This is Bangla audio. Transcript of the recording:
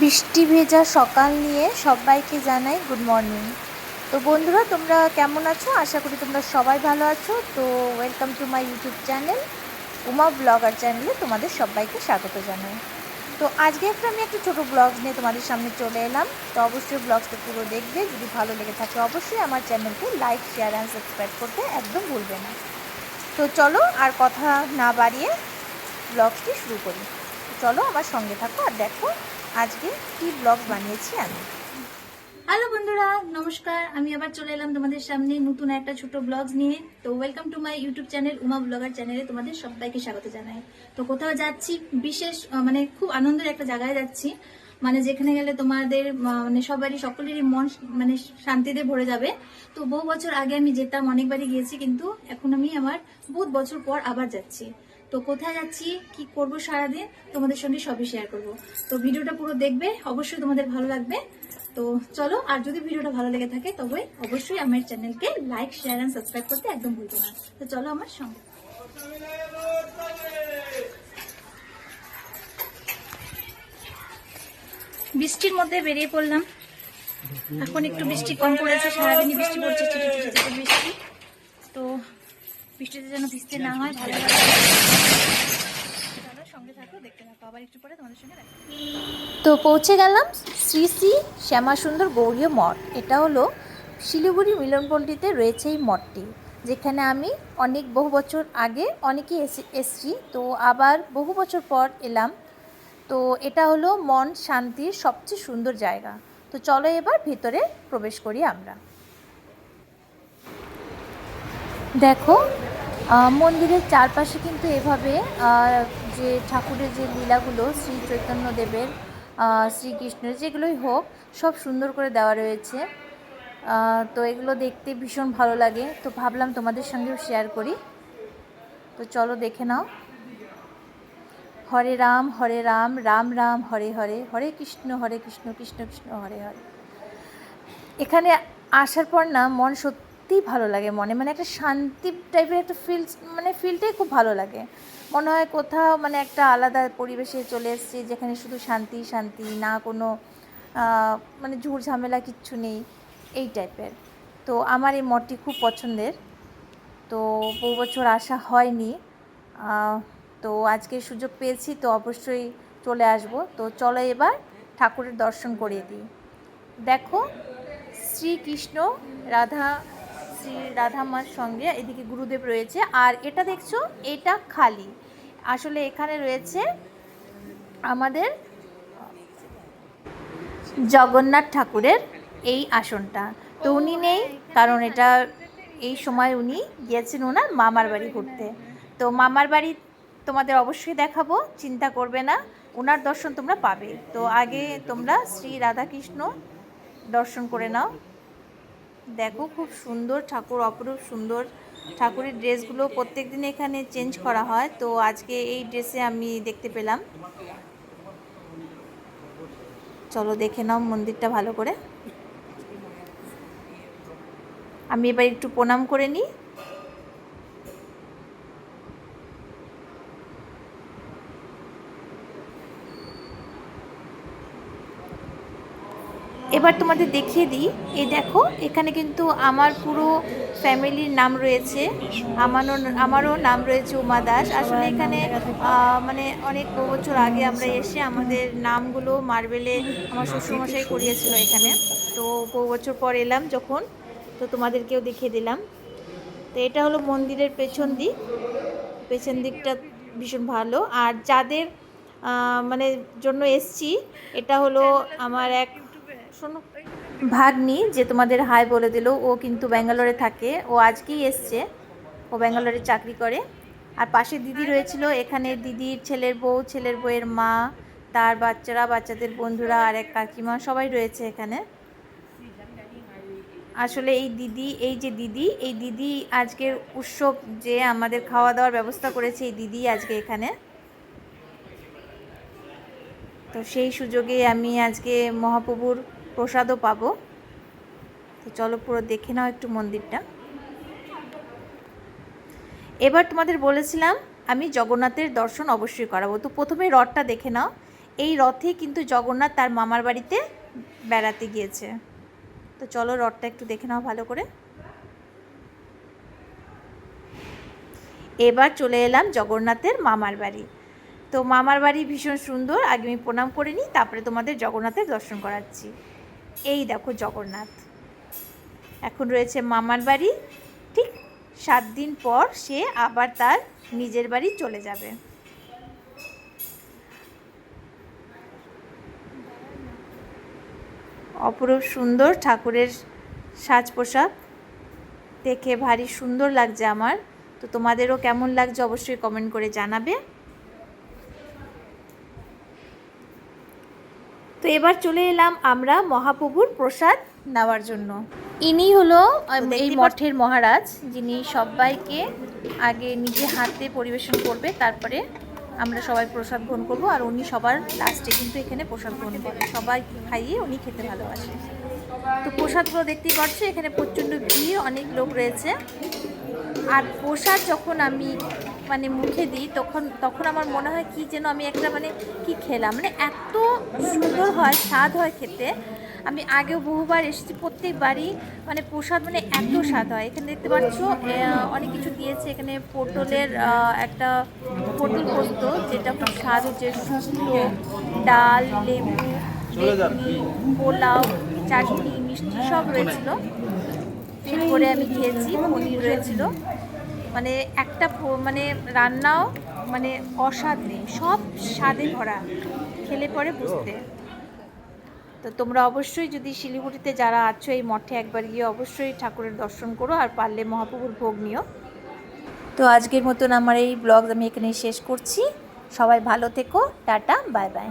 বৃষ্টি ভেজা সকাল নিয়ে সবাইকে জানাই গুড মর্নিং। তো বন্ধুরা, তোমরা কেমন আছো? আশা করি তোমরা সবাই ভালো আছো। তো welcome to my YouTube channel Uma blogger চ্যানেলে তোমাদের সবাইকে স্বাগত জানাই। তো আজকে আমি একটা ছোটো ব্লগ নিয়ে তোমাদের সামনে চলে এলাম। তো অবশ্যই ব্লগটা পুরো দেখবে, যদি ভালো লেগে থাকে অবশ্যই আমার চ্যানেলকে লাইক, শেয়ার অ্যান্ড সাবস্ক্রাইব করতে একদম ভুলবে না। তো চলো আর কথা না বাড়িয়ে ব্লগটি শুরু করি। চলো আমার সঙ্গে থাকো আর দেখো আজকে কি ব্লগ বানিয়েছি আমি। হ্যালো বন্ধুরা, নমস্কার। আমি আবার চলে এলাম তোমাদের সামনে নতুন একটা ছোট ব্লগস নিয়ে। তো welcome to my YouTube channel Uma blogger চ্যানেলে তোমাদের সবাইকে স্বাগত জানাই। তো কোথাও যাচ্ছি, বিশেষ মানে খুব আনন্দের একটা জায়গায় যাচ্ছি, মানে যেখানে গেলে তোমাদের মানে সকলেরই মন মানে শান্তিতে ভরে যাবে। তো বহু বছর আগে আমি যেতাম, অনেকবারই গিয়েছি, কিন্তু এখন আমি আমার বহুত বছর পর আবার যাচ্ছি। তো কোথায় যাচ্ছি, কি করব সারাদিন, তোমাদের সঙ্গে সবই শেয়ার করব। তো ভিডিওটা পুরো দেখবে, অবশ্যই তোমাদের ভালো লাগবে। তো চলো, আর যদি ভিডিওটা ভালো লেগে থাকে তবে অবশ্যই আমার চ্যানেলকে লাইক, শেয়ার এন্ড সাবস্ক্রাইব করতে একদম ভুলবে না। তো চলো আমার সঙ্গে। বৃষ্টির মধ্যে বেরিয়ে পড়লাম। এখন একটু বৃষ্টি কম পড়েছে, সারাদিনই বৃষ্টি পড়ছে, ছিটে ছিটে ছিটে বৃষ্টি। তো বৃষ্টিতে যেন ভিজতে না হয়, ভালো লাগে। চলো সঙ্গে থাকো, দেখতে থাকো, আবার একটু পরে তোমাদের সঙ্গে দেখা। তো পৌঁছে গেলাম শ্রী শ্রী শ্যামাসুন্দর গৌরীয় মঠ। এটা হলো শিলিগুড়ি মিলনপল্লীতে রয়েছে এই মঠটি, যেখানে আমি বহু বছর আগে অনেকেই এসছি, তো আবার বহু বছর পর এলাম। তো এটা হলো মন শান্তির সবচেয়ে সুন্দর জায়গা। তো চলো এবার ভিতরে প্রবেশ করি আমরা। দেখো, মন্দিরের চারপাশে কিন্তু এভাবে যে ঠাকুরের যে লীলাগুলো, শ্রী চৈতন্যদেবের, শ্রীকৃষ্ণের যেগুলোই হোক, সব সুন্দর করে দেওয়া রয়েছে। তো এগুলো দেখতে ভীষণ ভালো লাগে, তো ভাবলাম তোমাদের সঙ্গেও শেয়ার করি। তো চলো দেখে নাও। হরে রাম, রাম রাম হরে হরে, হরে কৃষ্ণ কৃষ্ণ কৃষ্ণ হরে হরে। এখানে আসার পর না মন সত্যিই ভালো লাগে, মানে একটা শান্তি টাইপের একটা ফিলটাই খুব ভালো লাগে। মনে হয় কোথাও একটা আলাদা পরিবেশে চলে এসেছি, যেখানে শুধু শান্তি শান্তি, না কোনো ঝুট ঝামেলা কিচ্ছু নেই, এই টাইপের। তো আমার এই মঠটি খুব পছন্দের। তো বহু বছর আসা হয়নি, তো আজকে সুযোগ পেয়েছি, তো অবশ্যই চলে আসব। তো চলো এবার ঠাকুরের দর্শন করিয়ে দিই। দেখো, শ্রীকৃষ্ণ রাধা শ্রী রাধা মার সঙ্গে এদিকে গুরুদেব রয়েছে, আর এটা দেখছো, এটা খালি। আসলে এখানে রয়েছে আমাদের জগন্নাথ ঠাকুরের এই আসনটা। তো উনি নেই, কারণ এটা এই সময় উনি গিয়েছেন ওনার মামার বাড়ি ঘুরতে। তো মামার বাড়ি তোমাদের অবশ্যই দেখাবো, চিন্তা করবে না, ওনার দর্শন তোমরা পাবে। তো আগে তোমরা শ্রী রাধাকৃষ্ণ দর্শন করে নাও। দেখো, খুব সুন্দর ঠাকুর, অপরূপ সুন্দর। ঠাকুরের ড্রেসগুলো প্রত্যেক দিন এখানে চেঞ্জ করা হয়, তো আজকে এই ড্রেসে আমি দেখতে পেলাম। চলো দেখে নাও মন্দিরটা ভালো করে। আমি এবার একটু প্রণাম করে নিই। এবার তোমাদের দেখিয়ে দিই। এই দেখো, এখানে কিন্তু আমার পুরো ফ্যামিলির নাম রয়েছে, আমারও নাম রয়েছে উমা দাস। আসলে এখানে অনেক বছর আগে আমরা এসে আমাদের নামগুলো মার্বেলে আমার শ্বশুরমশাই করিয়েছিল এখানে। তো বহু বছর পর এলাম যখন, তো তোমাদেরকেও দেখিয়ে দিলাম। তো এটা হলো মন্দিরের পেছন দিকটা ভীষণ ভালো। আর যাদের জন্য এসছি, এটা হলো আমার এক ভাগ্নি, যে তোমাদের হাই বলে দিল। ও কিন্তু ব্যাঙ্গালোরে থাকে, ও আজকেই এসছে, ও ব্যাঙ্গালোরে চাকরি করে। আর পাশে দিদি রয়েছিল, এখানে দিদির ছেলের বউয়ের মা, তার বাচ্চারা, বাচ্চাদের বন্ধুরা, আর এক কাকিমা, সবাই রয়েছে এখানে। আসলে এই দিদি আজকের উৎসব, যে আমাদের খাওয়া দাওয়ার ব্যবস্থা করেছে, এই দিদি আজকে এখানে। তো সেই সুযোগে আমি আজকে মহাপ্রভুর প্রসাদও পাবো। তো চলো পুরো দেখে নাও একটু মন্দিরটা। এবার তোমাদের বলেছিলাম আমি জগন্নাথের দর্শন অবশ্যই করাবো। তো প্রথমে রথটা দেখে নাও। এই রথে কিন্তু জগন্নাথ তার মামার বাড়িতে বেড়াতে গিয়েছে। তো চলো রথটা একটু দেখে নাও ভালো করে। এবার চলে এলাম জগন্নাথের মামার বাড়ি। তো মামার বাড়ি ভীষণ সুন্দর, আগে আমি প্রণাম করে নিই, তারপরে তোমাদের জগন্নাথের দর্শন করাচ্ছি। এই দেখো জগন্নাথ এখন রয়েছে মামার বাড়ি। ঠিক 7 দিন পর সে আবার তার নিজের বাড়ি চলে যাবে। অপরূপ সুন্দর ঠাকুরের সাজ পোশাক দেখে ভারী সুন্দর লাগছে আমার। তো তোমাদেরও কেমন লাগছে অবশ্যই কমেন্ট করে জানাবে। তো এবার চলে এলাম আমরা মহাপ্রভুর প্রসাদ নেওয়ার জন্য। ইনি হলো এই মঠের মহারাজ, যিনি সবাইকে আগে নিজে হাতে পরিবেশন করবে, তারপরে আমরা সবাই প্রসাদ গ্রহণ করবো। আর উনি সবার লাস্টে কিন্তু এখানে প্রসাদ গ্রহণ করেন, সবাই খাইয়ে উনি খেতে ভালোবাসে। তো প্রসাদগুলো দেখতেই পাচ্ছ, এখানে প্রচণ্ড ভিড়, অনেক লোক রয়েছে। আর প্রসাদ যখন আমি মানে মুখে দিই তখন আমার মনে হয় কি যেন আমি একটা মানে কি খেলাম, মানে এত সুন্দর হয়, স্বাদ হয় খেতে। আমি আগেও বহুবার এসেছি, প্রত্যেকবারই মানে প্রসাদ মানে এত স্বাদ হয়। এখানে দেখতে পাচ্ছ অনেক কিছু দিয়েছে। এখানে পটলের একটা পটল পোস্ত, যেটা খুব স্বাদ হচ্ছে, শুক্তো, ডাল, লেবু, বেগুনি, পোলাও, চাটনি, মিষ্টি সব রয়েছিল। পেট করে আমি খেয়েছি, পনির রয়েছিল, মানে একটা মানে রান্নাও মানে অস্বাদ নেই, সব স্বাদে ভরা, খেলে পরে বুঝতে। তো তোমরা অবশ্যই যদি শিলিগুড়িতে যারা আছো এই মঠে একবার গিয়ে অবশ্যই ঠাকুরের দর্শন করো, আর পারলে মহাপ্রভুর ভোগ নিও। তো আজকের মতন আমার এই ব্লগ আমি এখানেই শেষ করছি। সবাই ভালো থেকো, টাটা, বাই বাই।